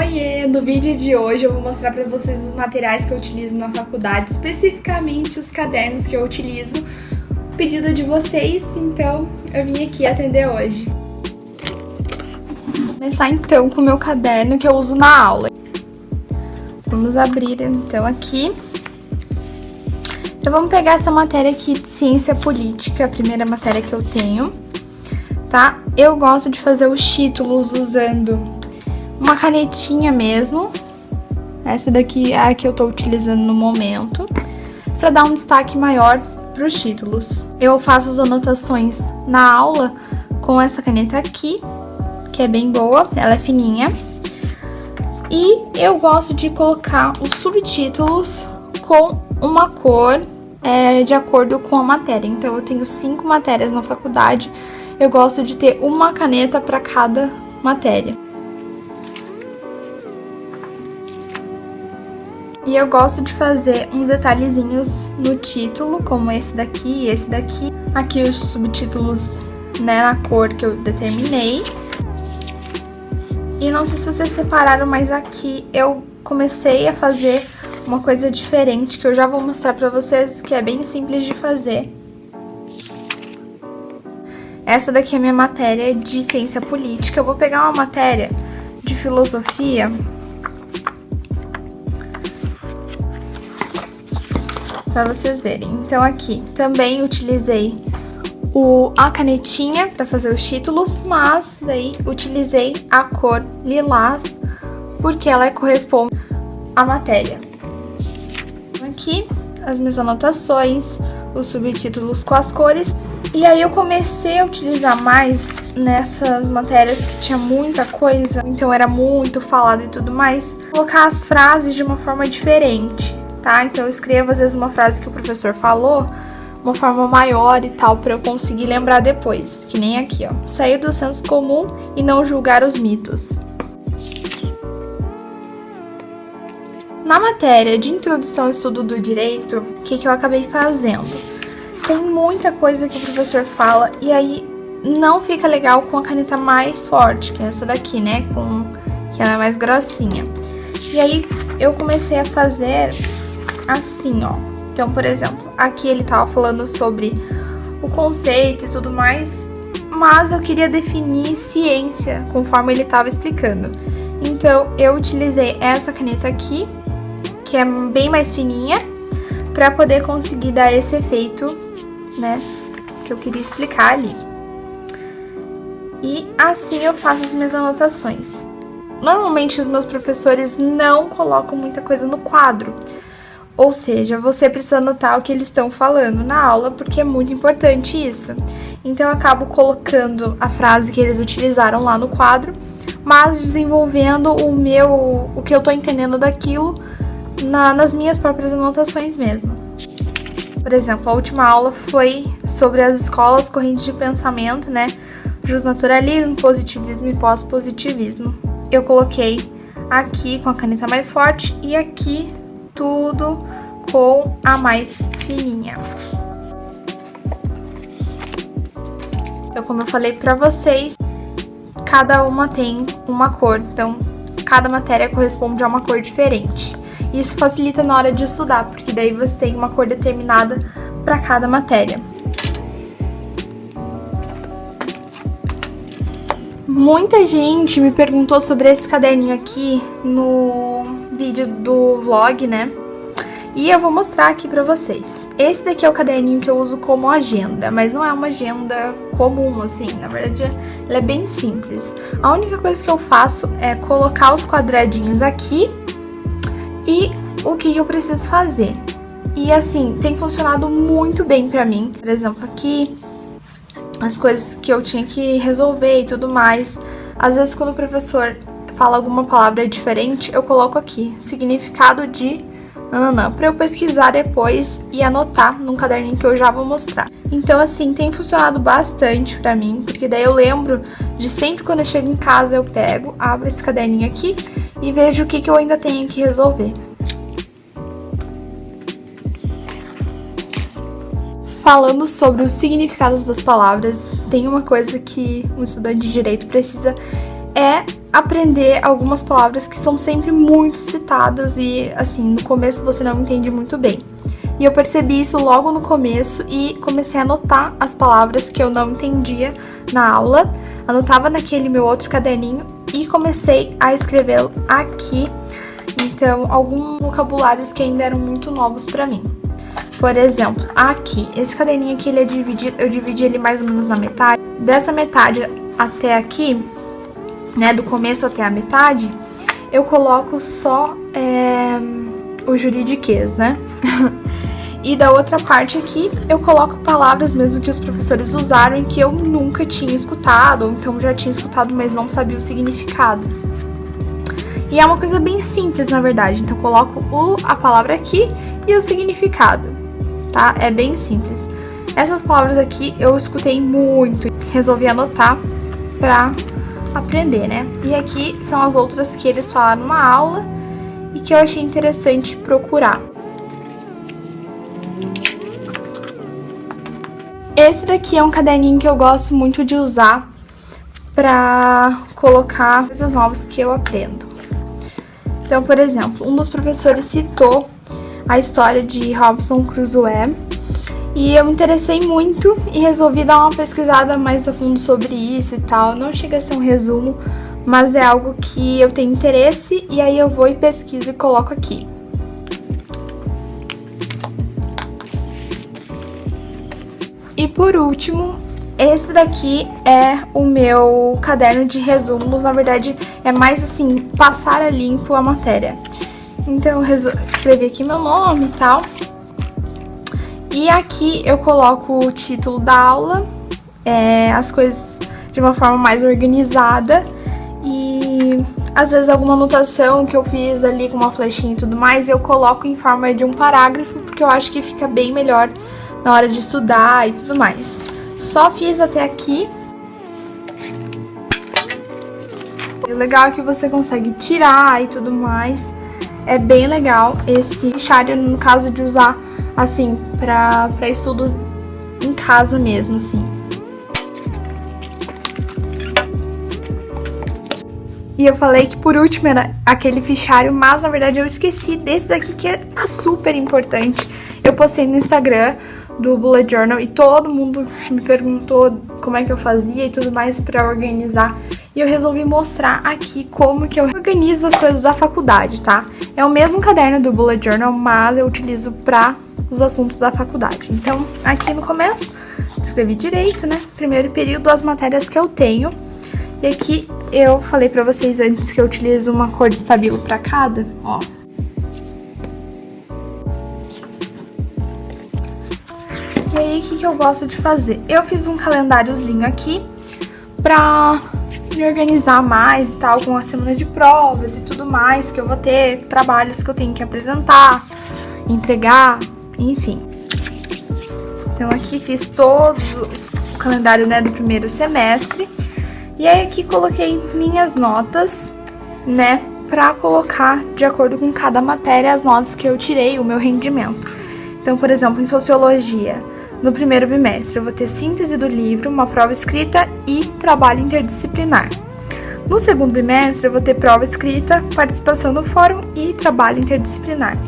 Oiê! No vídeo de hoje eu vou mostrar para vocês os materiais que eu utilizo na faculdade, especificamente os cadernos que eu utilizo, pedido de vocês, então eu vim aqui atender hoje. Vou começar então com o meu caderno que eu uso na aula. Vamos abrir então aqui. Então vamos pegar essa matéria aqui de ciência política, a primeira matéria que eu tenho, tá? Eu gosto de fazer os títulos usando uma canetinha mesmo. Essa daqui é a que eu tô utilizando no momento, para dar um destaque maior para os títulos. Eu faço as anotações na aula com essa caneta aqui, que é bem boa, ela é fininha. E eu gosto de colocar os subtítulos com uma cor de acordo com a matéria. Então eu tenho 5 matérias na faculdade, eu gosto de ter uma caneta para cada matéria. E eu gosto de fazer uns detalhezinhos no título, como esse daqui e esse daqui. Aqui os subtítulos, né, na cor que eu determinei. E não sei se vocês separaram, mas aqui eu comecei a fazer uma coisa diferente, que eu já vou mostrar pra vocês, que é bem simples de fazer. Essa daqui é a minha matéria de ciência política. Eu vou pegar uma matéria de filosofia para vocês verem. Então aqui também utilizei a canetinha para fazer os títulos, mas daí utilizei a cor lilás porque ela corresponde à matéria. Aqui as minhas anotações, os subtítulos com as cores. E aí eu comecei a utilizar mais nessas matérias que tinha muita coisa, então era muito falado e tudo mais, colocar as frases de uma forma diferente. Tá? Então eu escrevo às vezes uma frase que o professor falou, uma forma maior e tal, para eu conseguir lembrar depois. Que nem aqui, ó. Sair do senso comum e não julgar os mitos. Na matéria de introdução ao estudo do direito, o que eu acabei fazendo? Tem muita coisa que o professor fala e aí não fica legal com a caneta mais forte, que é essa daqui, né? Que ela é mais grossinha. E aí eu comecei a fazer assim, ó. Então, por exemplo, aqui ele tava falando sobre o conceito e tudo mais, mas eu queria definir ciência conforme ele tava explicando. Então, eu utilizei essa caneta aqui, que é bem mais fininha, para poder conseguir dar esse efeito, né, que eu queria explicar ali. E assim eu faço as minhas anotações. Normalmente os meus professores não colocam muita coisa no quadro. Ou seja, você precisa anotar o que eles estão falando na aula, porque é muito importante isso. Então eu acabo colocando a frase que eles utilizaram lá no quadro, mas desenvolvendo o que eu tô entendendo daquilo nas minhas próprias anotações mesmo. Por exemplo, a última aula foi sobre as escolas, correntes de pensamento, né? Justnaturalismo, positivismo e pós-positivismo. Eu coloquei aqui com a caneta mais forte e aqui tudo com a mais fininha. Então, como eu falei pra vocês, cada uma tem uma cor, então cada matéria corresponde a uma cor diferente. Isso facilita na hora de estudar, porque daí você tem uma cor determinada para cada matéria. Muita gente me perguntou sobre esse caderninho aqui no vídeo do vlog, né? E eu vou mostrar aqui pra vocês. Esse daqui é o caderninho que eu uso como agenda, mas não é uma agenda comum, assim. Na verdade, ela é bem simples. A única coisa que eu faço é colocar os quadradinhos aqui e o que eu preciso fazer. E assim, tem funcionado muito bem pra mim. Por exemplo, aqui as coisas que eu tinha que resolver e tudo mais. Às vezes, quando o professor fala alguma palavra diferente, eu coloco aqui, significado de nananã, pra eu pesquisar depois e anotar num caderninho que eu já vou mostrar. Então, assim, tem funcionado bastante pra mim, porque daí eu lembro de sempre quando eu chego em casa, eu pego, abro esse caderninho aqui e vejo o que eu ainda tenho que resolver. Falando sobre os significados das palavras, tem uma coisa que um estudante de direito precisa aprender algumas palavras que são sempre muito citadas e, assim, no começo você não entende muito bem. E eu percebi isso logo no começo e comecei a anotar as palavras que eu não entendia na aula, anotava naquele meu outro caderninho e comecei a escrevê-lo aqui. Então, alguns vocabulários que ainda eram muito novos pra mim. Por exemplo, aqui, esse caderninho aqui, ele é dividido, eu dividi ele mais ou menos na metade. Dessa metade até aqui, né, do começo até a metade, eu coloco só o juridiquês, né? E da outra parte aqui, eu coloco palavras mesmo que os professores usaram e que eu nunca tinha escutado, ou então já tinha escutado, mas não sabia o significado. E é uma coisa bem simples, na verdade. Então, eu coloco a palavra aqui e o significado, tá? É bem simples. Essas palavras aqui eu escutei muito, resolvi anotar pra aprender, né? E aqui são as outras que eles falaram na aula e que eu achei interessante procurar. Esse daqui é um caderninho que eu gosto muito de usar pra colocar coisas novas que eu aprendo. Então, por exemplo, um dos professores citou a história de Robinson Crusoe e eu me interessei muito e resolvi dar uma pesquisada mais a fundo sobre isso e tal. Não chega a ser um resumo, mas é algo que eu tenho interesse e aí eu vou e pesquiso e coloco aqui. E por último, esse daqui é o meu caderno de resumos. Na verdade, é mais assim, passar a limpo a matéria. Então, eu escrevi aqui meu nome e tal. E aqui eu coloco o título da aula, as coisas de uma forma mais organizada. E às vezes alguma anotação que eu fiz ali com uma flechinha e tudo mais, eu coloco em forma de um parágrafo, porque eu acho que fica bem melhor na hora de estudar e tudo mais. Só fiz até aqui. O legal é que você consegue tirar e tudo mais. É bem legal esse fichário, no caso de usar, assim, pra estudos em casa mesmo, assim. E eu falei que por último era aquele fichário, mas na verdade eu esqueci desse daqui que é super importante. Eu postei no Instagram do Bullet Journal e todo mundo me perguntou como é que eu fazia e tudo mais pra organizar. E eu resolvi mostrar aqui como que eu organizo as coisas da faculdade, tá? É o mesmo caderno do Bullet Journal, mas eu utilizo pra os assuntos da faculdade. Então, aqui no começo, escrevi direito, né? Primeiro período, as matérias que eu tenho. E aqui eu falei pra vocês antes que eu utilizo uma cor de estabilo pra cada, ó. E aí, o que eu gosto de fazer? Eu fiz um calendáriozinho aqui pra me organizar mais e tal, com a semana de provas e tudo mais que eu vou ter, trabalhos que eu tenho que apresentar, entregar, enfim. Então, aqui fiz todos o calendário, né, do primeiro semestre. E aí, aqui coloquei minhas notas, né, pra colocar de acordo com cada matéria as notas que eu tirei, o meu rendimento. Então, por exemplo, em Sociologia, no primeiro bimestre, eu vou ter síntese do livro, uma prova escrita e trabalho interdisciplinar. No segundo bimestre, eu vou ter prova escrita, participação no fórum e trabalho interdisciplinar.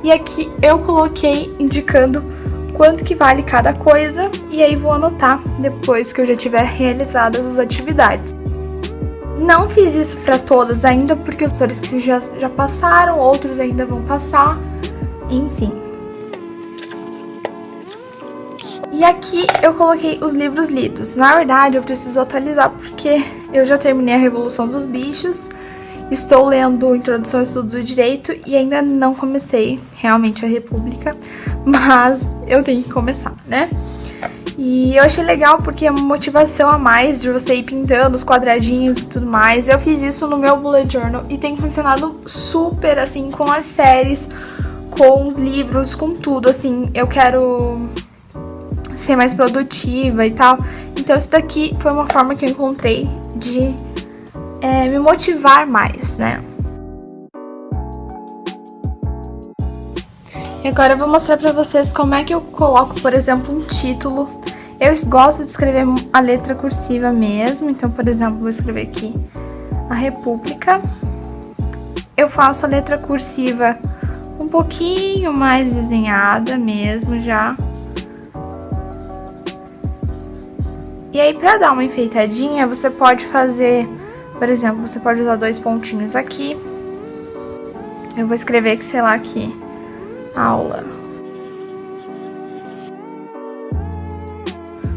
E aqui eu coloquei indicando quanto que vale cada coisa e aí vou anotar depois que eu já tiver realizadas as atividades. Não fiz isso para todas ainda, porque os professores que já passaram, outros ainda vão passar, enfim. E aqui eu coloquei os livros lidos. Na verdade, eu preciso atualizar porque eu já terminei a Revolução dos Bichos, estou lendo Introdução ao Estudo do Direito e ainda não comecei realmente a República, mas eu tenho que começar, né? E eu achei legal porque é uma motivação a mais de você ir pintando os quadradinhos e tudo mais. Eu fiz isso no meu Bullet Journal e tem funcionado super, assim, com as séries, com os livros, com tudo, assim. Eu quero ser mais produtiva e tal. Então isso daqui foi uma forma que eu encontrei de me motivar mais, né? E agora eu vou mostrar pra vocês como é que eu coloco, por exemplo, um título. Eu gosto de escrever a letra cursiva mesmo, então, por exemplo, vou escrever aqui a República. Eu faço a letra cursiva um pouquinho mais desenhada mesmo já. E aí, pra dar uma enfeitadinha, você pode fazer, por exemplo, você pode usar 2 pontinhos aqui. Eu vou escrever que, sei lá, aqui, aula.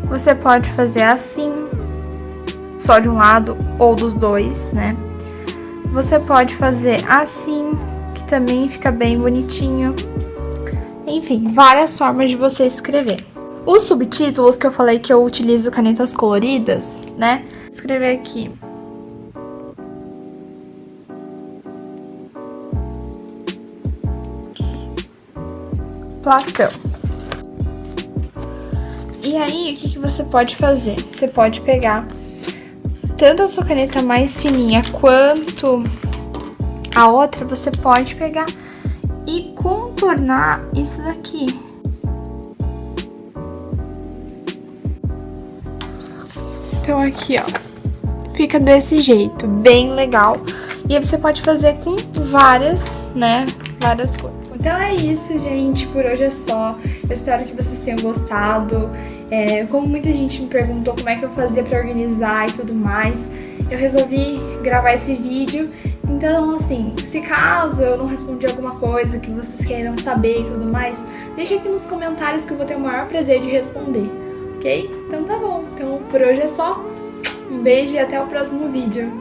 Você pode fazer assim, só de um lado ou dos dois, né? Você pode fazer assim, que também fica bem bonitinho. Enfim, várias formas de você escrever. Os subtítulos que eu falei que eu utilizo canetas coloridas, né? Escrever aqui. Platão. E aí, o que você pode fazer? Você pode pegar tanto a sua caneta mais fininha quanto a outra, você pode pegar e contornar isso daqui. Então aqui, ó, fica desse jeito, bem legal. E aí você pode fazer com várias, né, várias cores. Então é isso, gente, por hoje é só. Eu espero que vocês tenham gostado. Como muita gente me perguntou como é que eu fazia pra organizar e tudo mais, eu resolvi gravar esse vídeo. Então, assim, se caso eu não respondi alguma coisa que vocês queiram saber e tudo mais, deixa aqui nos comentários que eu vou ter o maior prazer de responder, ok? Então tá bom. Então por hoje é só. Um beijo e até o próximo vídeo.